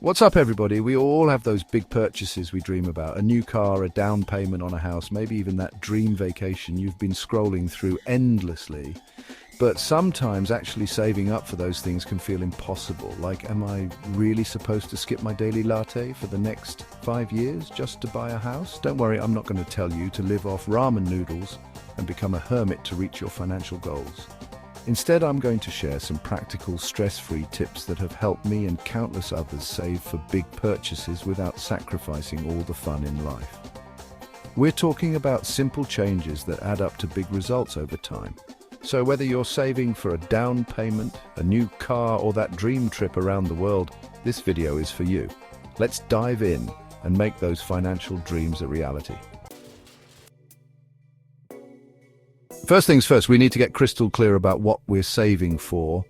What's up, everybody? We all have those big purchases we dream about. A new car, a down payment on a house, maybe even that dream vacation you've been scrolling through endlessly. But sometimes actually saving up for those things can feel impossible. Like, am I really supposed to skip my daily latte for the next 5 years just to buy a house? Don't worry, I'm not going to tell you to live off ramen noodles and become a hermit to reach your financial goals. Instead, I'm going to share some practical, stress-free tips that have helped me and countless others save for big purchases without sacrificing all the fun in life. We're talking about simple changes that add up to big results over time. So whether you're saving for a down payment, a new car, or that dream trip around the world, this video is for you. Let's dive in and make those financial dreams a reality. First things first, we need to get crystal clear about what we're saving for.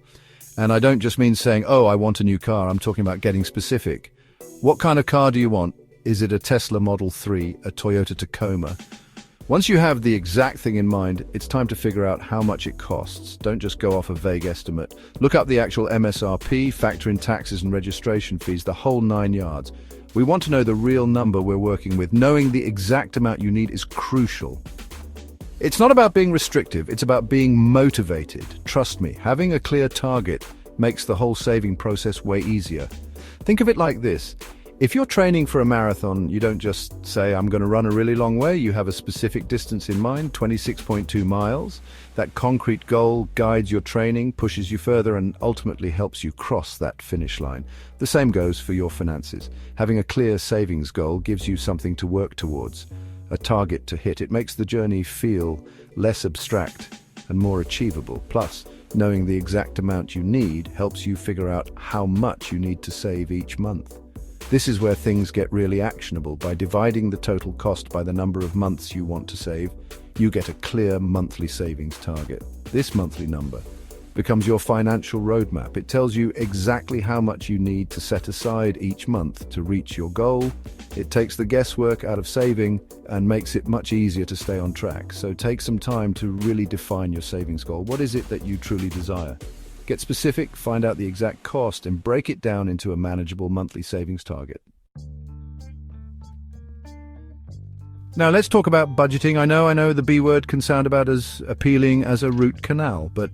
And I don't just mean saying, oh, I want a new car. I'm talking about getting specific. What kind of car do you want? Is it a Tesla Model 3, a Toyota Tacoma? Once you have the exact thing in mind, it's time to figure out how much it costs. Don't just go off a vague estimate. Look up the actual MSRP, factor in taxes and registration fees, the whole 9 yards. We want to know the real number we're working with. Knowing the exact amount you need is crucial. It's not about being restrictive, it's about being motivated. Trust me, having a clear target makes the whole saving process way easier. Think of it like this. If you're training for a marathon, you don't just say, I'm going to run a really long way. You have a specific distance in mind, 26.2 miles. That concrete goal guides your training, pushes you further, and ultimately helps you cross that finish line. The same goes for your finances. Having a clear savings goal gives you something to work towards, a target to hit. It makes the journey feel less abstract and more achievable. Plus, knowing the exact amount you need helps you figure out how much you need to save each month. This is where things get really actionable. By dividing the total cost by the number of months you want to save, you get a clear monthly savings target. This monthly number becomes your financial roadmap. It tells you exactly how much you need to set aside each month to reach your goal. It takes the guesswork out of saving and makes it much easier to stay on track. So take some time to really define your savings goal. What is it that you truly desire? Get specific, find out the exact cost, and break it down into a manageable monthly savings target. Now let's talk about budgeting. I know the B word can sound about as appealing as a root canal, but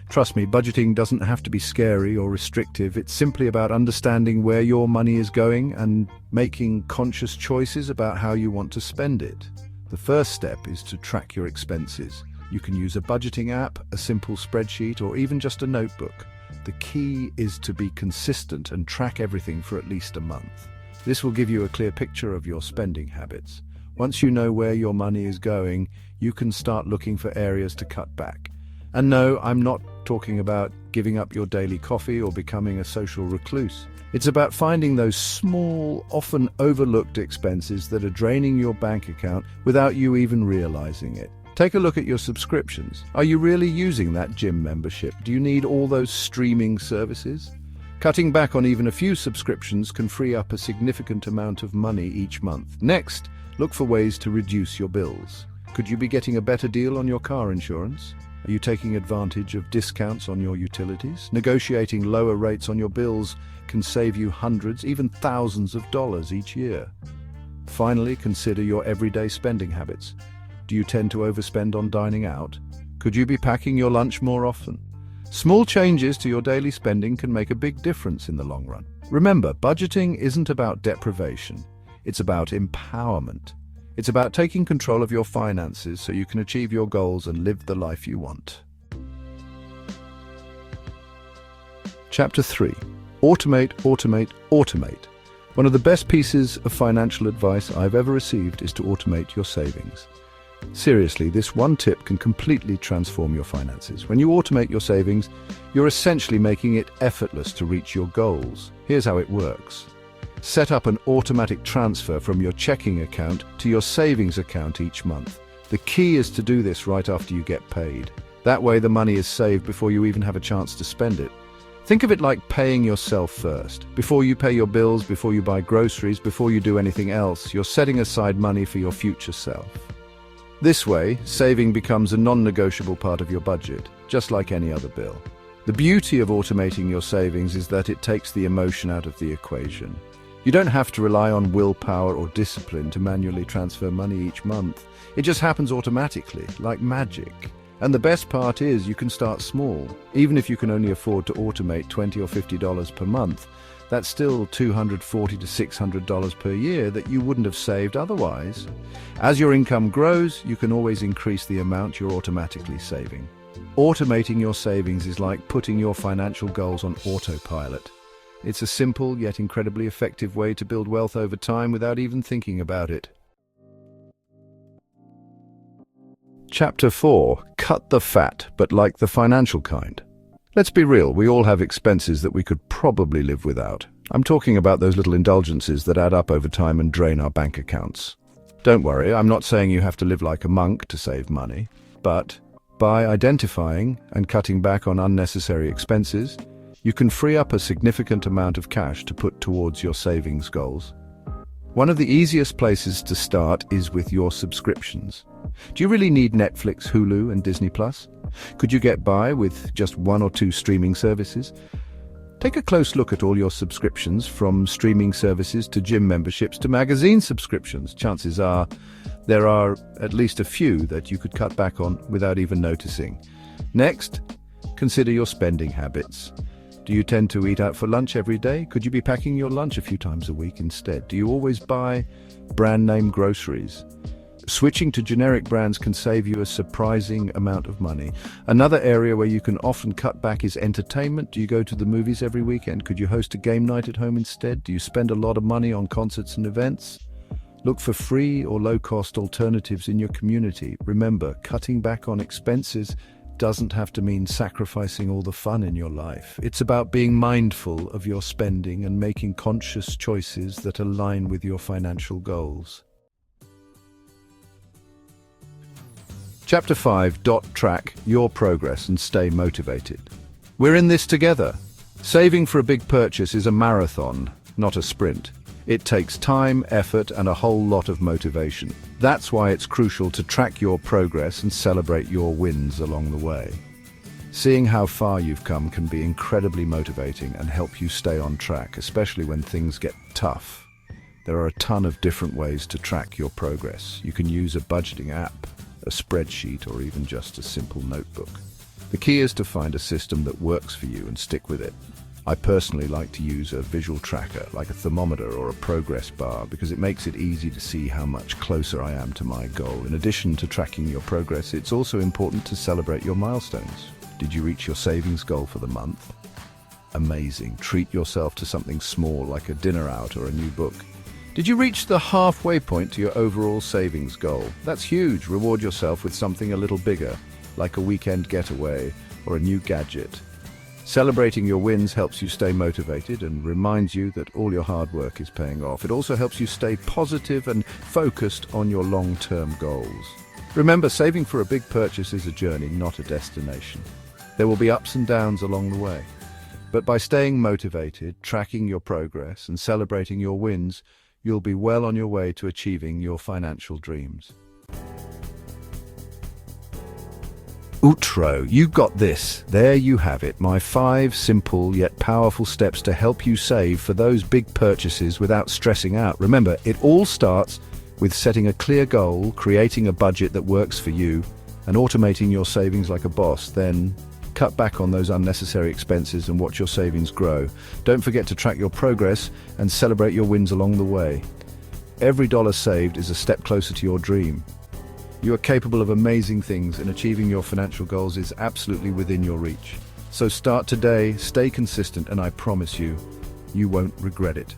trust me, budgeting doesn't have to be scary or restrictive. It's simply about understanding where your money is going and making conscious choices about how you want to spend it. The first step is to track your expenses. You can use a budgeting app, a simple spreadsheet, or even just a notebook. The key is to be consistent and track everything for at least a month. This will give you a clear picture of your spending habits. Once you know where your money is going, you can start looking for areas to cut back. And no, I'm not talking about giving up your daily coffee or becoming a social recluse. It's about finding those small, often overlooked expenses that are draining your bank account without you even realizing it. Take a look at your subscriptions. Are you really using that gym membership? Do you need all those streaming services? Cutting back on even a few subscriptions can free up a significant amount of money each month. Next, look for ways to reduce your bills. Could you be getting a better deal on your car insurance? Are you taking advantage of discounts on your utilities? Negotiating lower rates on your bills can save you hundreds, even thousands of dollars each year. Finally, consider your everyday spending habits. Do you tend to overspend on dining out? Could you be packing your lunch more often? Small changes to your daily spending can make a big difference in the long run. Remember, budgeting isn't about deprivation. It's about empowerment. It's about taking control of your finances so you can achieve your goals and live the life you want. Chapter 3. Automate, automate, automate. One of the best pieces of financial advice I've ever received is to automate your savings. Seriously, this one tip can completely transform your finances. When you automate your savings, you're essentially making it effortless to reach your goals. Here's how it works. Set up an automatic transfer from your checking account to your savings account each month. The key is to do this right after you get paid. That way the money is saved before you even have a chance to spend it. Think of it like paying yourself first. Before you pay your bills, before you buy groceries, before you do anything else, you're setting aside money for your future self. This way, saving becomes a non-negotiable part of your budget, just like any other bill. The beauty of automating your savings is that it takes the emotion out of the equation. You don't have to rely on willpower or discipline to manually transfer money each month. It just happens automatically, like magic. And the best part is you can start small. Even if you can only afford to automate $20 or $50 per month, that's still $240 to $600 per year that you wouldn't have saved otherwise. As your income grows, you can always increase the amount you're automatically saving. Automating your savings is like putting your financial goals on autopilot. It's a simple yet incredibly effective way to build wealth over time without even thinking about it. Chapter 4. Cut the fat, but like the financial kind. Let's be real, we all have expenses that we could probably live without. I'm talking about those little indulgences that add up over time and drain our bank accounts. Don't worry, I'm not saying you have to live like a monk to save money, but by identifying and cutting back on unnecessary expenses, you can free up a significant amount of cash to put towards your savings goals. One of the easiest places to start is with your subscriptions. Do you really need Netflix, Hulu, and Disney Plus? Could you get by with just 1 or 2 streaming services? Take a close look at all your subscriptions, from streaming services to gym memberships to magazine subscriptions. Chances are there are at least a few that you could cut back on without even noticing. Next, consider your spending habits. Do you tend to eat out for lunch every day? Could you be packing your lunch a few times a week instead? Do you always buy brand name groceries? Switching to generic brands can save you a surprising amount of money. Another area where you can often cut back is entertainment. Do you go to the movies every weekend? Could you host a game night at home instead? Do you spend a lot of money on concerts and events? Look for free or low-cost alternatives in your community. Remember, cutting back on expenses doesn't have to mean sacrificing all the fun in your life. It's about being mindful of your spending and making conscious choices that align with your financial goals. Chapter 5. Track your progress and stay motivated. We're in this together. Saving for a big purchase is a marathon, not a sprint. It takes time, effort, and a whole lot of motivation. That's why it's crucial to track your progress and celebrate your wins along the way. Seeing how far you've come can be incredibly motivating and help you stay on track, especially when things get tough. There are a ton of different ways to track your progress. You can use a budgeting app, a spreadsheet, or even just a simple notebook. The key is to find a system that works for you and stick with it. I personally like to use a visual tracker like a thermometer or a progress bar because it makes it easy to see how much closer I am to my goal. In addition to tracking your progress, it's also important to celebrate your milestones. Did you reach your savings goal for the month? Amazing. Treat yourself to something small like a dinner out or a new book. Did you reach the halfway point to your overall savings goal? That's huge. Reward yourself with something a little bigger, like a weekend getaway or a new gadget. Celebrating your wins helps you stay motivated and reminds you that all your hard work is paying off. It also helps you stay positive and focused on your long-term goals. Remember, saving for a big purchase is a journey, not a destination. There will be ups and downs along the way. But by staying motivated, tracking your progress, and celebrating your wins, you'll be well on your way to achieving your financial dreams. Outro, you got this. There you have it, my 5 simple yet powerful steps to help you save for those big purchases without stressing out. Remember, it all starts with setting a clear goal, creating a budget that works for you, and automating your savings like a boss. Then cut back on those unnecessary expenses and watch your savings grow. Don't forget to track your progress and celebrate your wins along the way. Every dollar saved is a step closer to your dream. You are capable of amazing things, and achieving your financial goals is absolutely within your reach. So start today, stay consistent, and I promise you, you won't regret it.